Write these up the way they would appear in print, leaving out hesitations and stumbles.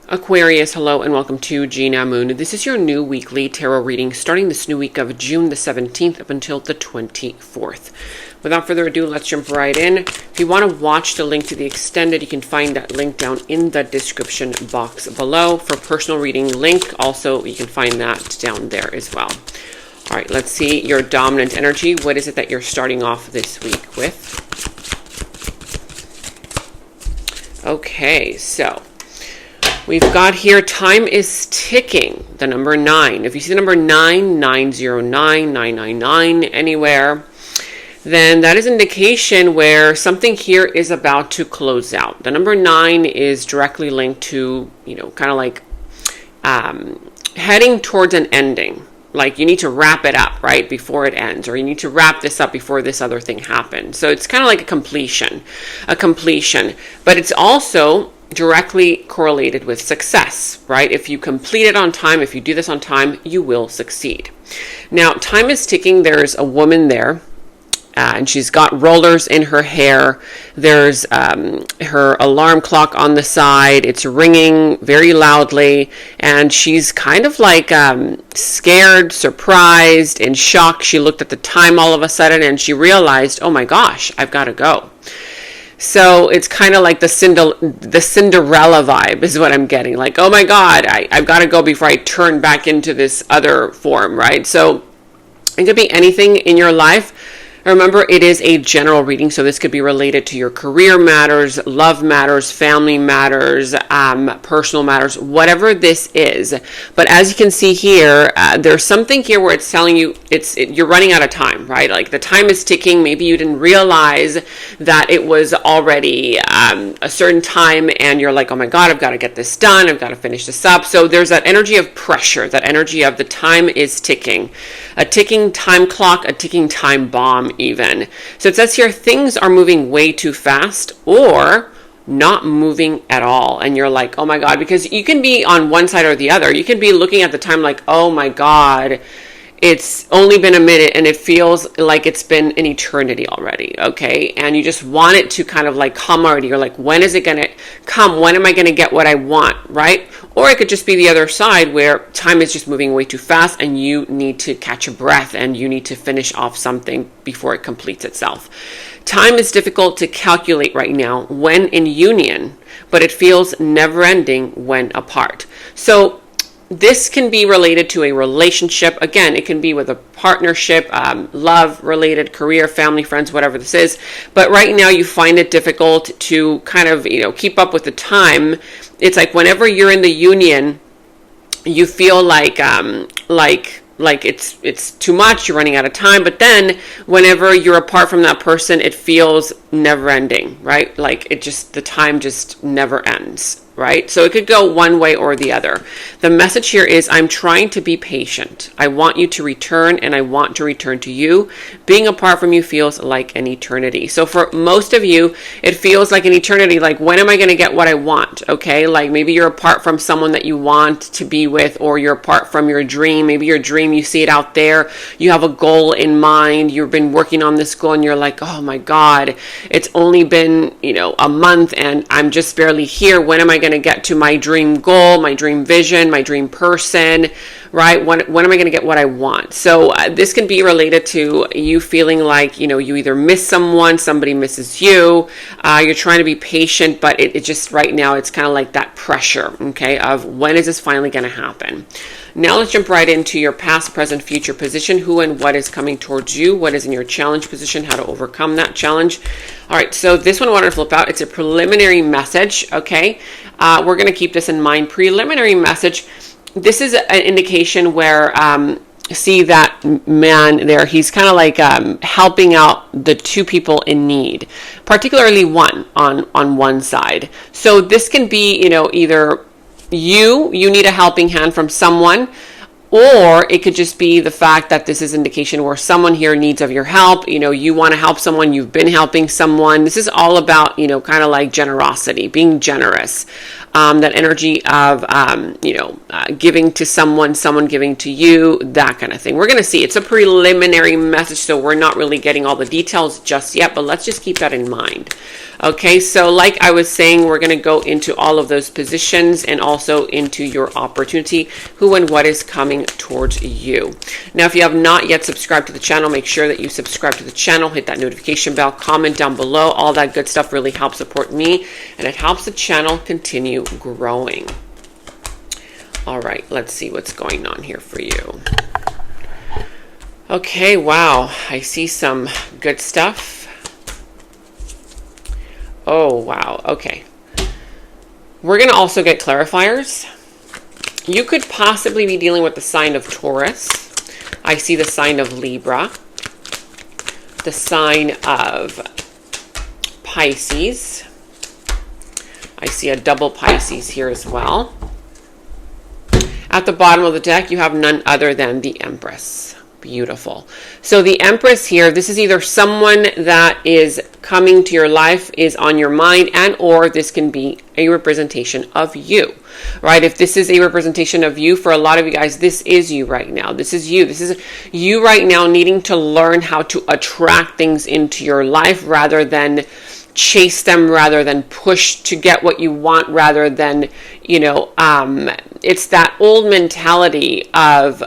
Aquarius, hello and welcome to Gena Moon. This is your new weekly tarot reading starting this new week of June the 17th up until the 24th. Without further ado, let's jump right in. If you want to watch the link to the extended, you can find that link down in the description box below. For personal reading link, also you can find that down there as well. All right, let's see your dominant energy. What is it that you're starting off this week with? Okay, so we've got here, time is ticking, the number 9. If you see the number 9, 909, 999, anywhere, then that is an indication where something here is about to close out. The number 9 is directly linked to, kind of like heading towards an ending. Like you need to wrap it up, right, before it ends, or you need to wrap this up before this other thing happens. So it's kind of like a completion. But it's also directly correlated with success, right? If you complete it on time, if you do this on time, you will succeed. Now, time is ticking. There's a woman there, and she's got rollers in her hair. There's her alarm clock on the side. It's ringing very loudly, and she's kind of like scared, surprised, in shock. She looked at the time all of a sudden, and she realized, oh my gosh, I've got to go. So it's kind of like the Cinderella vibe is what I'm getting. Like, oh my God, I've got to go before I turn back into this other form, right? So it could be anything in your life. Remember, it is a general reading, so this could be related to your career matters, love matters, family matters, personal matters, whatever this is. But as you can see here, there's something here where it's telling you you're running out of time, right? Like the time is ticking. Maybe you didn't realize that it was already a certain time, and you're like, oh my God, I've got to get this done. I've got to finish this up. So there's that energy of pressure, that energy of the time is ticking. A ticking time clock, a ticking time bomb even. So it says here, things are moving way too fast or not moving at all. And you're like, oh my God, because you can be on one side or the other. You can be looking at the time like, oh my God, it's only been a minute and it feels like it's been an eternity already, okay? And you just want it to kind of like come already. You're like, when is it going to come? When am I going to get what I want, right? Or it could just be the other side where time is just moving way too fast and you need to catch a breath and you need to finish off something before it completes itself. Time is difficult to calculate right now when in union, but it feels never-ending when apart. So this can be related to a relationship. Again, it can be with a partnership, love related, career, family, friends, whatever this is. But right now you find it difficult to kind of, keep up with the time. It's like whenever you're in the union, you feel like it's too much, you're running out of time. But then whenever you're apart from that person, it feels never ending, right? Like the time just never ends. Right? So it could go one way or the other. The message here is, I'm trying to be patient. I want you to return and I want to return to you. Being apart from you feels like an eternity. So for most of you, it feels like an eternity. Like, when am I going to get what I want? Okay. Like maybe you're apart from someone that you want to be with, or you're apart from your dream. Maybe your dream, you see it out there. You have a goal in mind. You've been working on this goal and you're like, oh my God, it's only been, a month and I'm just barely here. When am I going to get to my dream goal, my dream vision, my dream person, right? When am I going to get what I want? So this can be related to you feeling like, you either miss someone, somebody misses you, you're trying to be patient, but it just right now, it's kind of like that pressure, okay, of when is this finally going to happen? Now let's jump right into your past, present, future position. Who and what is coming towards you? What is in your challenge position? How to overcome that challenge? All right, so this one I want to flip out. It's a preliminary message, okay? We're going to keep this in mind. Preliminary message. This is an indication where, see that man there, he's kind of like helping out the two people in need, particularly one on one side. So this can be, either you need a helping hand from someone, or it could just be the fact that this is indication where someone here needs of your help. You want to help someone, you've been helping someone. This is all about, kind of like generosity, being generous. That energy of, giving to someone giving to you, that kind of thing. We're going to see. It's a preliminary message, so we're not really getting all the details just yet, but let's just keep that in mind. Okay, so like I was saying, we're going to go into all of those positions and also into your opportunity, who and what is coming towards you. Now, if you have not yet subscribed to the channel, make sure that you subscribe to the channel, hit that notification bell, comment down below. All that good stuff really helps support me, and it helps the channel continue growing. All right, let's see what's going on here for you. Okay, wow, I see some good stuff. Oh, wow. Okay. We're going to also get clarifiers. You could possibly be dealing with the sign of Taurus. I see the sign of Libra. The sign of Pisces. I see a double Pisces here as well. At the bottom of the deck, you have none other than the Empress. Beautiful. So the Empress here, this is either someone that is coming to your life, is on your mind, and or this can be a representation of you, right? If this is a representation of you, for a lot of you guys, this is you right now. This is you. This is you right now needing to learn how to attract things into your life rather than chase them, rather than push to get what you want, rather than, you know, it's that old mentality of,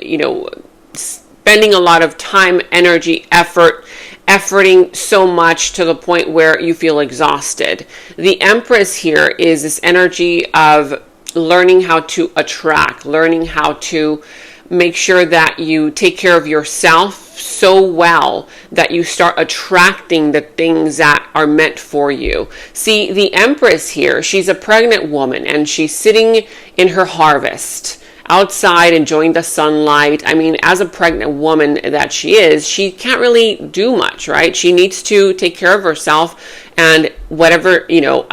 you know, spending a lot of time, energy, efforting so much to the point where you feel exhausted. The Empress here is this energy of learning how to attract, learning how to make sure that you take care of yourself so well that you start attracting the things that are meant for you. See, the Empress here, she's a pregnant woman and she's sitting in her harvest outside enjoying the sunlight. I mean, as a pregnant woman that she is, she can't really do much, right? She needs to take care of herself and whatever, you know,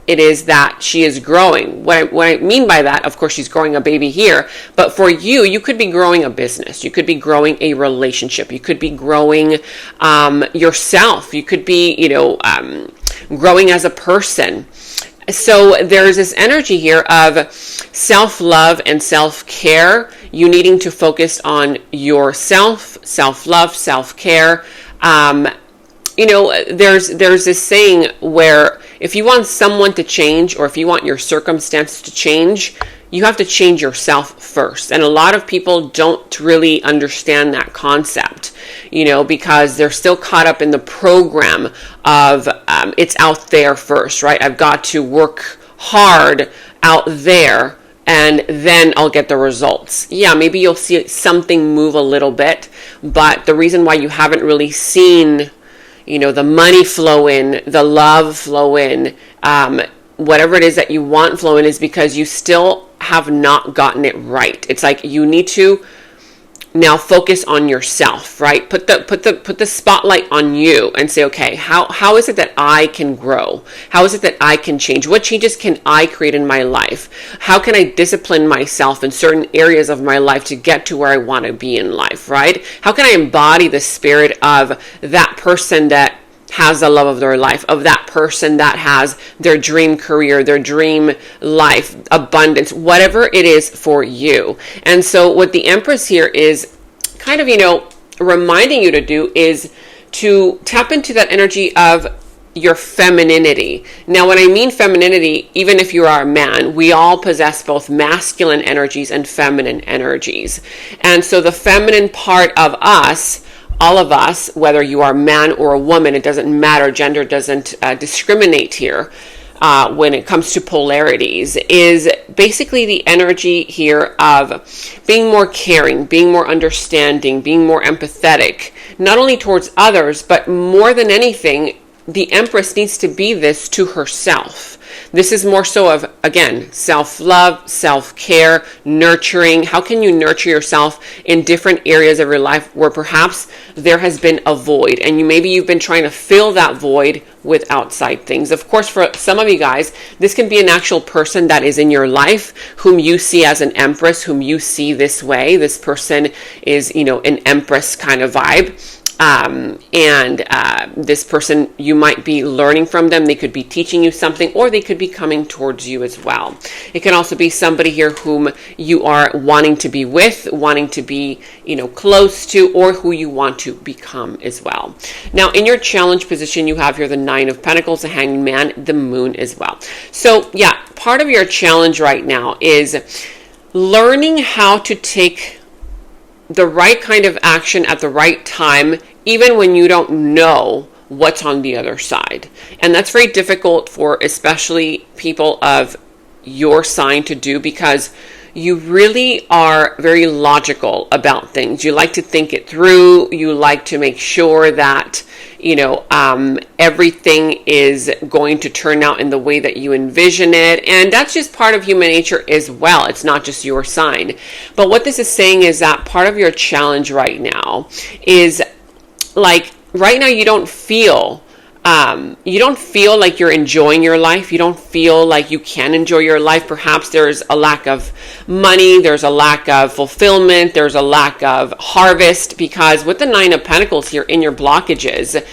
it is that she is growing. What I mean by that, of course, she's growing a baby here, but for you, you could be growing a business. You could be growing a relationship. You could be growing yourself. You could be, you know, growing as a person. So there's this energy here of self-love and self-care. You needing to focus on yourself, self-love, self-care. You know, there's this saying where if you want someone to change, or if you want your circumstances to change, you have to change yourself first. And a lot of people don't really understand that concept, you know, because they're still caught up in the program of it's out there first, right? I've got to work hard out there and then I'll get the results. Yeah, maybe you'll see something move a little bit, but the reason why you haven't really seen, you know, the money flow in, the love flow in, whatever it is that you want flow in, is because you still have not gotten it right. It's like you need to now focus on yourself, right? Put the spotlight on you and say, okay, how is it that I can grow? How is it that I can change? What changes can I create in my life? How can I discipline myself in certain areas of my life to get to where I want to be in life, right? How can I embody the spirit of that person that has the love of their life, of that person that has their dream career, their dream life, abundance, whatever it is for you. And so what the Empress here is kind of, you know, reminding you to do is to tap into that energy of your femininity. Now, when I mean femininity, even if you are a man, we all possess both masculine energies and feminine energies. And so the feminine part of us, all of us, whether you are a man or a woman, it doesn't matter. Gender doesn't discriminate here when it comes to polarities, is basically the energy here of being more caring, being more understanding, being more empathetic, not only towards others, but more than anything, the Empress needs to be this to herself. This is more so of, again, self-love, self-care, nurturing. How can you nurture yourself in different areas of your life where perhaps there has been a void, and you've been trying to fill that void with outside things. Of course, for some of you guys, this can be an actual person that is in your life whom you see as an Empress, whom you see this way. This person is, you know, an Empress kind of vibe. This person, you might be learning from them. They could be teaching you something, or they could be coming towards you as well. It can also be somebody here whom you are wanting to be with, wanting to be, close to, or who you want to become as well. Now, in your challenge position, you have here the Nine of Pentacles, the Hanged Man, the Moon as well. So yeah, part of your challenge right now is learning how to take the right kind of action at the right time, even when you don't know what's on the other side. And that's very difficult for especially people of your sign to do, because you really are very logical about things. You like to think it through. You like to make sure that, everything is going to turn out in the way that you envision it. And that's just part of human nature as well. It's not just your sign. But what this is saying is that part of your challenge right now is like, right now you don't feel like you're enjoying your life. You don't feel like you can enjoy your life. Perhaps there's a lack of money. There's a lack of fulfillment. There's a lack of harvest, because with the Nine of Pentacles here in your blockages,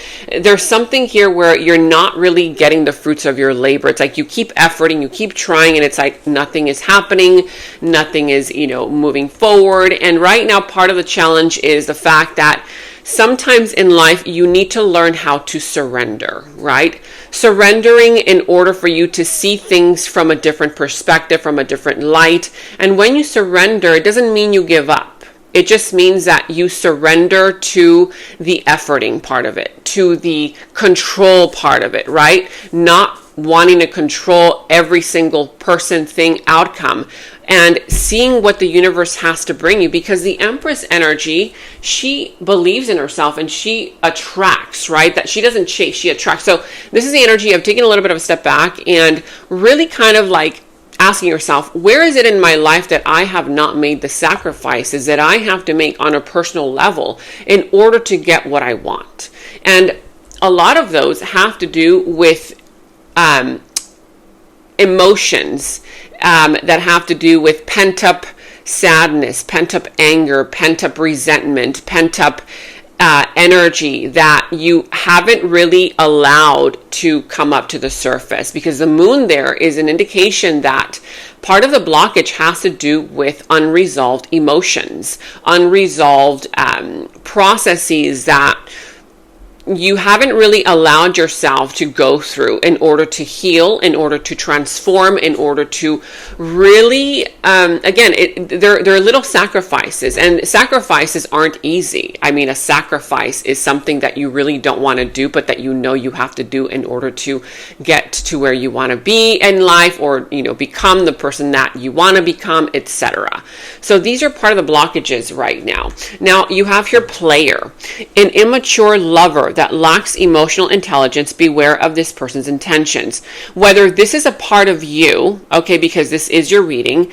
there's something here where you're not really getting the fruits of your labor. It's like you keep efforting, you keep trying, and it's like nothing is happening. Nothing is, moving forward. And right now, part of the challenge is the fact that sometimes in life, you need to learn how to surrender, right? Surrendering in order for you to see things from a different perspective, from a different light. And when you surrender, it doesn't mean you give up. It just means that you surrender to the efforting part of it, to the control part of it, right? Not wanting to control every single person, thing, outcome, and seeing what the universe has to bring you, because the Empress energy, she believes in herself and she attracts, right? That she doesn't chase, she attracts. So this is the energy of taking a little bit of a step back and really kind of like asking yourself, where is it in my life that I have not made the sacrifices that I have to make on a personal level in order to get what I want? And a lot of those have to do with emotions that have to do with pent-up sadness, pent-up anger, pent-up resentment, pent-up energy that you haven't really allowed to come up to the surface, because the Moon there is an indication that part of the blockage has to do with unresolved emotions, unresolved processes that you haven't really allowed yourself to go through in order to heal, in order to transform, in order to really, there are little sacrifices, and sacrifices aren't easy. I mean, a sacrifice is something that you really don't want to do, but that you have to do in order to get to where you want to be in life, or, become the person that you want to become, etc. So these are part of the blockages right now. Now, you have your player, an immature lover that lacks emotional intelligence. Beware of this person's intentions. Whether this is a part of you, okay, because this is your reading,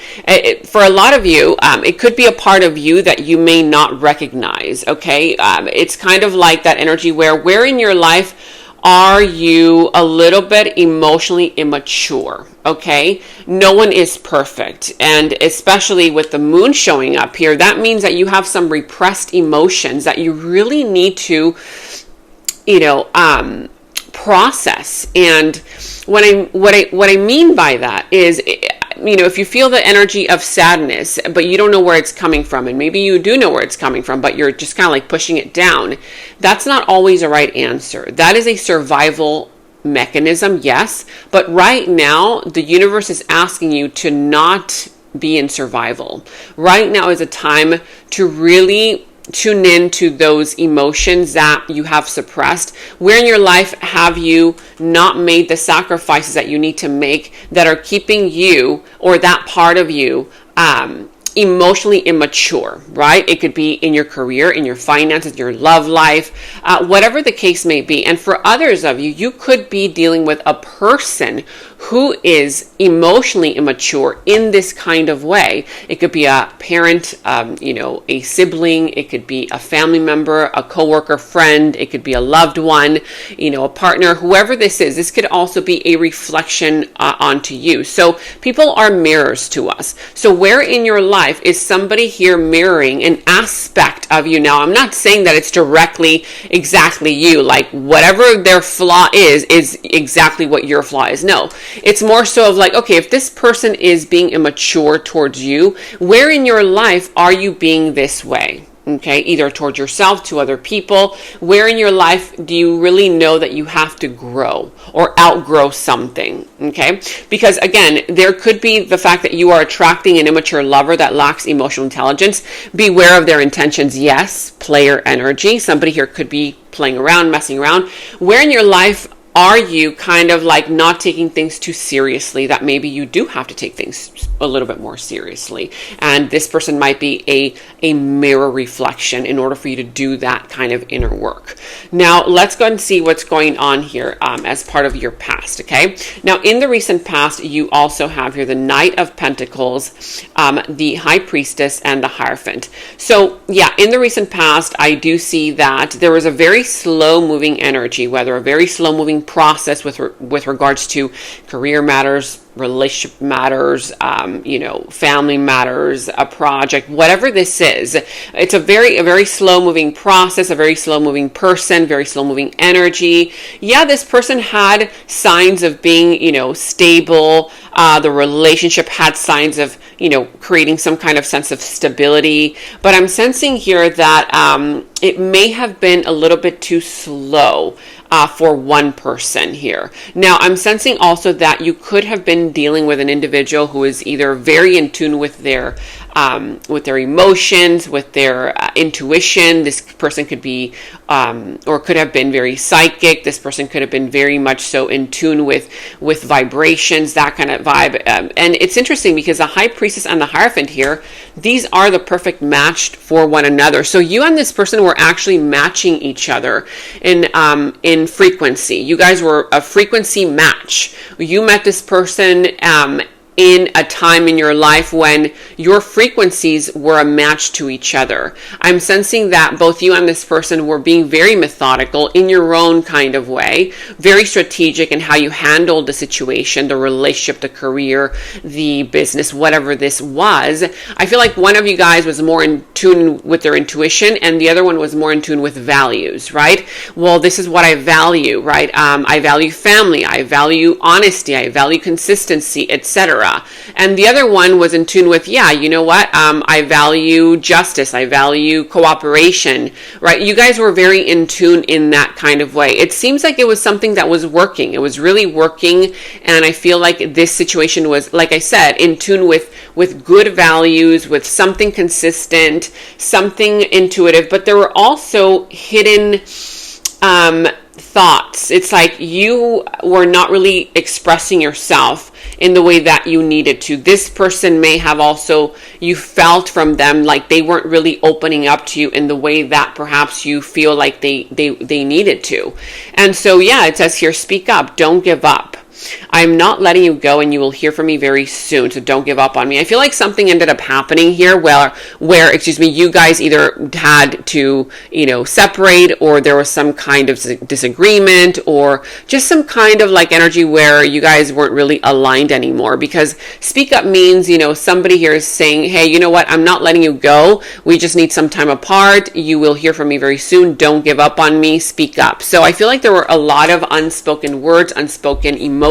for a lot of you, it could be a part of you that you may not recognize, okay? It's kind of like that energy where in your life are you a little bit emotionally immature, okay? No one is perfect. And especially with the Moon showing up here, that means that you have some repressed emotions that you really need to process. And what I mean by that is, if you feel the energy of sadness, but you don't know where it's coming from, and maybe you do know where it's coming from, but you're just kind of like pushing it down, that's not always a right answer. That is a survival mechanism, yes, but right now the universe is asking you to not be in survival. Right now is a time to really tune in to those emotions that you have suppressed. Where in your life have you not made the sacrifices that you need to make that are keeping you, or that part of you, emotionally immature, right? It could be in your career, in your finances, your love life, whatever the case may be. And for others of you, you could be dealing with a person who is emotionally immature in this kind of way. It could be a parent, a sibling, it could be a family member, a coworker, friend, it could be a loved one, a partner, whoever this is. This could also be a reflection onto you. So people are mirrors to us. So where in your life is somebody here mirroring an aspect of you? Now, I'm not saying that it's directly exactly you, like whatever their flaw is exactly what your flaw is. No, it's more so of like, okay, if this person is being immature towards you, where in your life are you being this way? Okay, either towards yourself, to other people. Where in your life do you really know that you have to grow or outgrow something? Okay, because again, there could be the fact that you are attracting an immature lover that lacks emotional intelligence. Beware of their intentions. Yes, player energy. Somebody here could be playing around, messing around. Where in your life are you kind of like not taking things too seriously, that maybe you do have to take things a little bit more seriously? And this person might be a mirror reflection in order for you to do that kind of inner work. Now, let's go and see what's going on here as part of your past, okay? Now, in the recent past, you also have here the Knight of Pentacles, the High Priestess, and the Hierophant. So, yeah, in the recent past, I do see that there was a very slow-moving energy, whether a very slow-moving process with regards to career matters, relationship matters, family matters, a project, whatever this is. It's a very slow moving process, a very slow moving person, very slow moving energy. Yeah, this person had signs of being, stable. The relationship had signs of, creating some kind of sense of stability. But I'm sensing here that it may have been a little bit too slow for one person here. Now, I'm sensing also that you could have been dealing with an individual who is either very in tune with their emotions, with their intuition. This person could be, or could have been very psychic. This person could have been very much so in tune with vibrations, that kind of vibe. And it's interesting because the High Priestess and the Hierophant here, these are the perfect match for one another. So you and this person were actually matching each other in frequency. You guys were a frequency match. You met this person in a time in your life when your frequencies were a match to each other. I'm sensing that both you and this person were being very methodical in your own kind of way, very strategic in how you handled the situation, the relationship, the career, the business, whatever this was. I feel like one of you guys was more in tune with their intuition and the other one was more in tune with values, right? Well, this is what I value, right? I value family, I value honesty, I value consistency, etc. And the other one was in tune with, you know what? I value justice. I value cooperation, right? You guys were very in tune in that kind of way. It seems like it was something that was working. It was really working. And I feel like this situation was, like I said, in tune with good values, with something consistent, something intuitive, but there were also hidden, thoughts. It's like you were not really expressing yourself in the way that you needed to. This person may have also, you felt from them like they weren't really opening up to you in the way that perhaps you feel like they needed to. And so, it says here, speak up, don't give up. I'm not letting you go and you will hear from me very soon, so don't give up on me. I feel like something ended up happening here where you guys either had to, separate, or there was some kind of disagreement, or just some kind of like energy where you guys weren't really aligned anymore. Because speak up means, somebody here is saying, hey, you know what? I'm not letting you go. We just need some time apart. You will hear from me very soon. Don't give up on me. Speak up. So I feel like there were a lot of unspoken words, unspoken emotions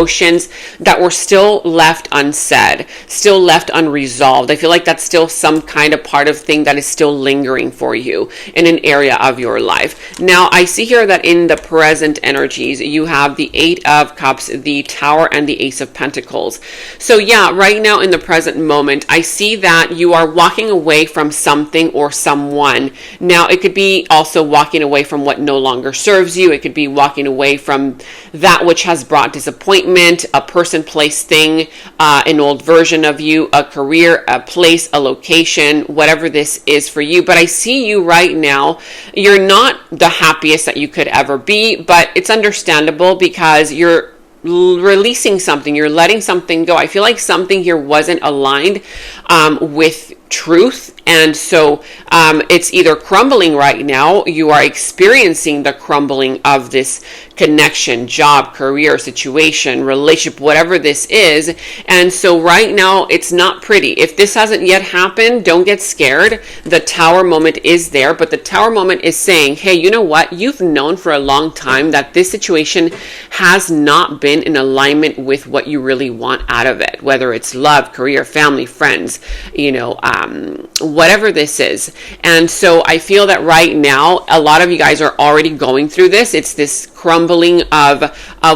that were still left unsaid, still left unresolved. I feel like that's still some kind of part of thing that is still lingering for you in an area of your life. Now, I see here that in the present energies, you have the Eight of Cups, the Tower, and the Ace of Pentacles. So right now in the present moment, I see that you are walking away from something or someone. Now, it could be also walking away from what no longer serves you. It could be walking away from that which has brought disappointment, a person, place, thing, an old version of you, a career, a place, a location, whatever this is for you. But I see you right now, you're not the happiest that you could ever be, but it's understandable because you're releasing something, you're letting something go. I feel like something here wasn't aligned with truth, and so it's either crumbling right now. You are experiencing the crumbling of this connection, job, career, situation, relationship, whatever this is. And so right now it's not pretty. If this hasn't yet happened, don't get scared. The Tower moment is there, but the Tower moment is saying, hey, you know what? You've known for a long time that this situation has not been in alignment with what you really want out of it, whether it's love, career, family, friends, whatever this is. And so I feel that right now, a lot of you guys are already going through this. It's this crumbling of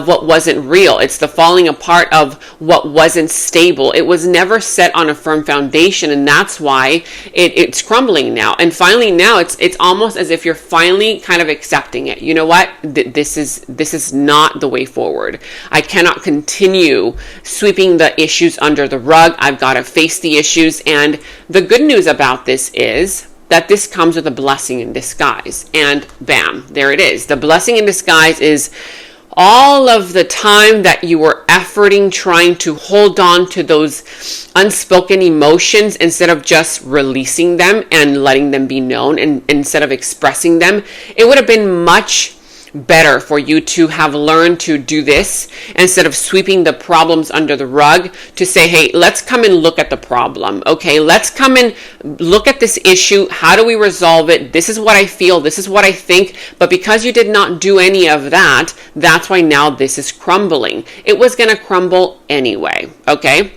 what wasn't real. It's the falling apart of what wasn't stable. It was never set on a firm foundation, and that's why it's crumbling now. And finally now it's almost as if you're finally kind of accepting it. You know what? This is not the way forward. I cannot continue sweeping the issues under the rug. I've got to face the issues. And the good news about this is that this comes with a blessing in disguise. And bam, there it is. The blessing in disguise is all of the time that you were efforting, trying to hold on to those unspoken emotions instead of just releasing them and letting them be known, and instead of expressing them. It would have been much better for you to have learned to do this instead of sweeping the problems under the rug, to say, hey, let's come and look at the problem. Okay, let's come and look at this issue. How do we resolve it? This is what I feel. This is what I think. But because you did not do any of that, that's why now this is crumbling. It was going to crumble anyway. Okay.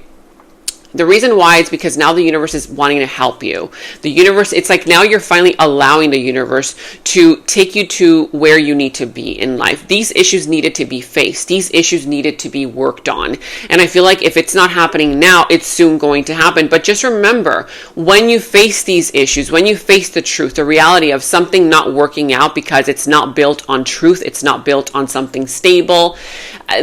The reason why is because now the universe is wanting to help you. The universe, it's like now you're finally allowing the universe to take you to where you need to be in life. These issues needed to be faced. These issues needed to be worked on. And I feel like if it's not happening now, it's soon going to happen. But just remember, when you face these issues, when you face the truth, the reality of something not working out because it's not built on truth, it's not built on something stable,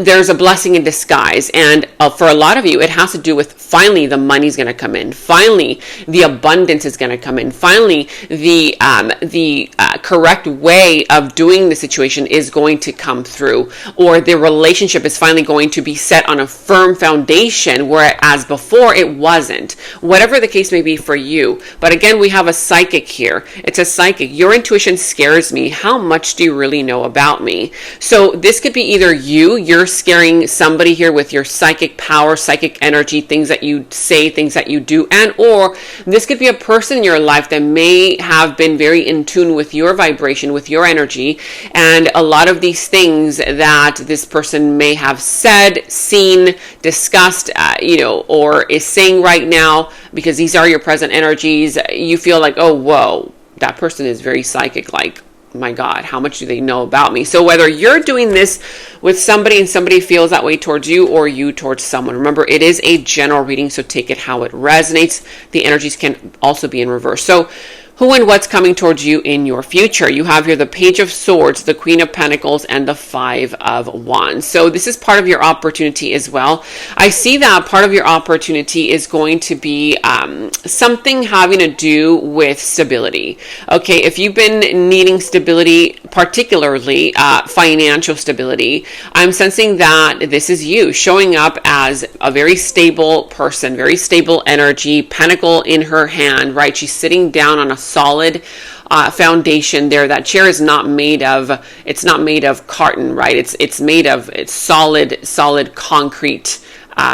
there's a blessing in disguise. And for a lot of you, it has to do with finally the money's going to come in. Finally, the abundance is going to come in. Finally, the correct way of doing the situation is going to come through, or the relationship is finally going to be set on a firm foundation, whereas before it wasn't. Whatever the case may be for you. But again, we have a psychic here. It's a psychic. Your intuition scares me. How much do you really know about me? So this could be either you're scaring somebody here with your psychic power, psychic energy, things that you say, things that you do, and or this could be a person in your life that may have been very in tune with your vibration, with your energy, and a lot of these things that this person may have said, seen, discussed, or is saying right now, because these are your present energies, you feel like, oh, whoa, that person is very psychic, like, my God, how much do they know about me? So whether you're doing this with somebody and somebody feels that way towards you, or you towards someone, remember, it is a general reading, so take it how it resonates. The energies can also be in reverse. So who and what's coming towards you in your future? You have here the Page of Swords, the Queen of Pentacles, and the Five of Wands. So this is part of your opportunity as well. I see that part of your opportunity is going to be something having to do with stability. Okay, if you've been needing stability, particularly financial stability, I'm sensing that this is you showing up as a very stable person, very stable energy, pentacle in her hand, right? She's sitting down on a solid foundation there. That chair is not made of, it's not made of carton, right? It's made of, it's solid concrete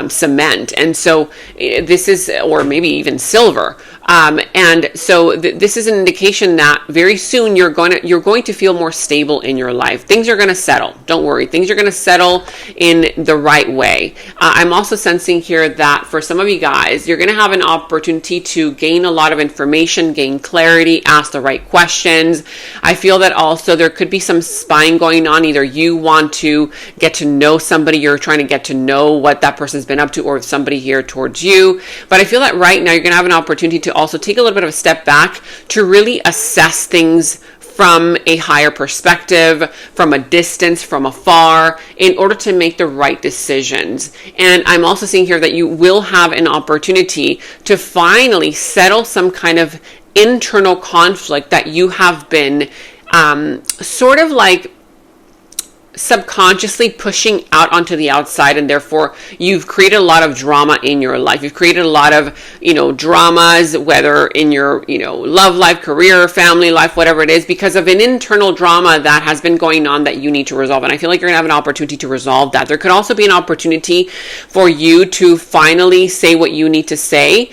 cement. And so this is, or maybe even silver. And so this is an indication that very soon you're going to feel more stable in your life. Things are going to settle. Don't worry. Things are going to settle in the right way. I'm also sensing here that for some of you guys, you're going to have an opportunity to gain a lot of information, gain clarity, ask the right questions. I feel that also there could be some spying going on. Either you want to get to know somebody, you're trying to get to know what that person's been up to, or somebody here towards you. But I feel that right now you're going to have an opportunity to also take a little bit of a step back to really assess things from a higher perspective, from a distance, from afar, in order to make the right decisions. And I'm also seeing here that you will have an opportunity to finally settle some kind of internal conflict that you have been sort of like subconsciously pushing out onto the outside, and therefore you've created a lot of drama in your life. You've created a lot of, dramas, whether in your, love life, career, family life, whatever it is, because of an internal drama that has been going on that you need to resolve. And I feel like you're gonna have an opportunity to resolve that. There could also be an opportunity for you to finally say what you need to say,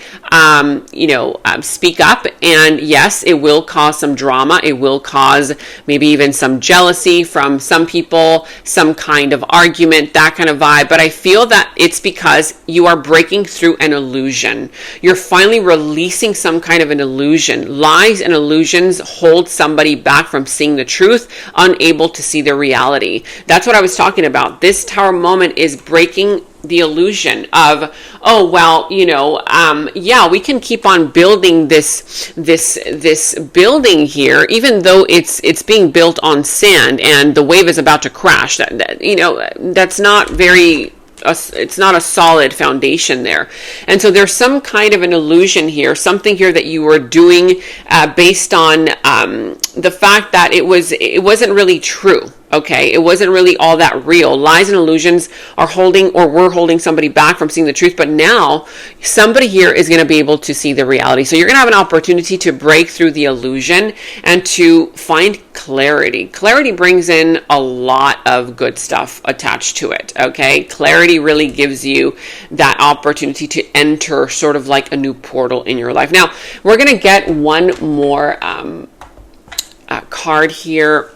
speak up. And yes, it will cause some drama. It will cause maybe even some jealousy from some people, some kind of argument, that kind of vibe. But I feel that it's because you are breaking through an illusion. You're finally releasing some kind of an illusion. Lies and illusions hold somebody back from seeing the truth, unable to see the reality. That's what I was talking about. This Tower moment is breaking the illusion of, oh, well, we can keep on building this building here, even though it's being built on sand and the wave is about to crash. That's not very, it's not a solid foundation there. And so there's some kind of an illusion here, something here that you were doing based on the fact that it wasn't really true. Okay, it wasn't really all that real. Lies and illusions are were holding somebody back from seeing the truth, but now somebody here is going to be able to see the reality. So you're going to have an opportunity to break through the illusion and to find clarity. Clarity brings in a lot of good stuff attached to it. Okay, clarity really gives you that opportunity to enter sort of like a new portal in your life. Now, we're going to get one more card here.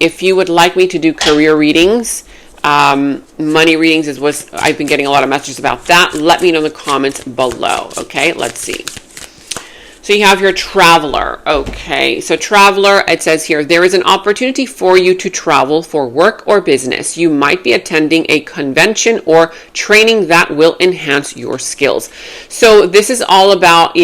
If you would like me to do career readings, money readings is what I've been getting a lot of messages about that. Let me know in the comments below. Okay, let's see. So you have your Traveler. Okay, so Traveler, it says here, there is an opportunity for you to travel for work or business. You might be attending a convention or training that will enhance your skills. So this is all about,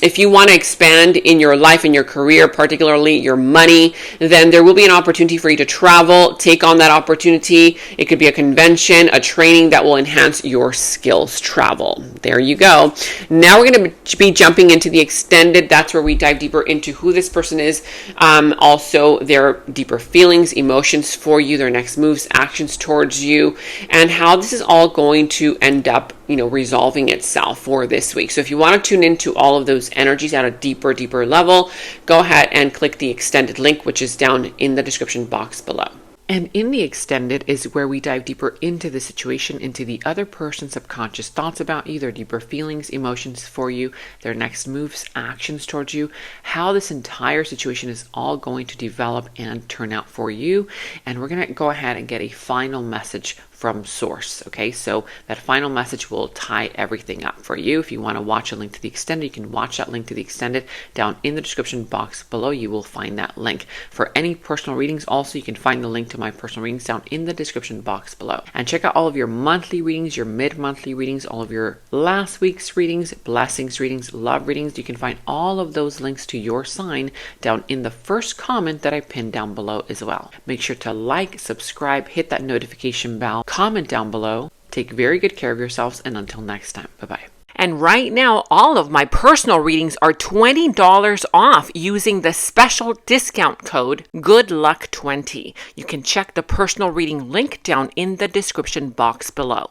if you want to expand in your life, in your career, particularly your money, then there will be an opportunity for you to travel, take on that opportunity. It could be a convention, a training that will enhance your skills. Travel. There you go. Now we're going to be jumping into the extended. That's where we dive deeper into who this person is. Also, their deeper feelings, emotions for you, their next moves, actions towards you, and how this is all going to end up resolving itself for this week. So if you want to tune into all of those energies at a deeper level, go ahead and click the extended link, which is down in the description box below. And in the extended is where we dive deeper into the situation, into the other person's subconscious thoughts about you, their deeper feelings, emotions for you, their next moves, actions towards you, how this entire situation is all going to develop and turn out for you. And we're going to go ahead and get a final message from source. Okay, so that final message will tie everything up for you. If you want to watch a link to the extended, you can watch that link to the extended down in the description box below. You will find that link. For any personal readings, also you can find the link to my personal readings down in the description box below. And check out all of your monthly readings, your mid-monthly readings, all of your last week's readings, blessings readings, love readings. You can find all of those links to your sign down in the first comment that I pinned down below as well. Make sure to like, subscribe, hit that notification bell, comment down below. Take very good care of yourselves, and until next time, bye-bye. And right now, all of my personal readings are $20 off using the special discount code GOODLUCK20. You can check the personal reading link down in the description box below.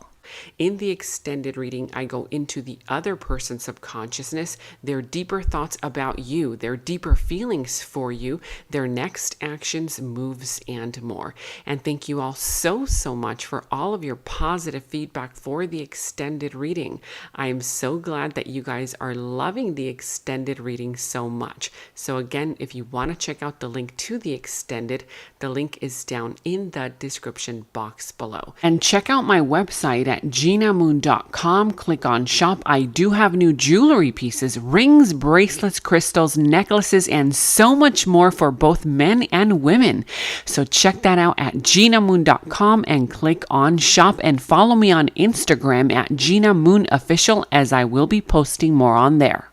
In the extended reading, I go into the other person's subconsciousness, their deeper thoughts about you, their deeper feelings for you, their next actions, moves, and more. And thank you all so much for all of your positive feedback for the extended reading. I am so glad that you guys are loving the extended reading so much. So again, if you want to check out the link to the extended, the link is down in the description box below. And check out my website at GenaMoon.com. Click on shop. I do have new jewelry pieces, rings, bracelets, crystals, necklaces, and so much more for both men and women. So check that out at GenaMoon.com and click on shop, and follow me on Instagram at Gena Moon Official, as I will be posting more on there.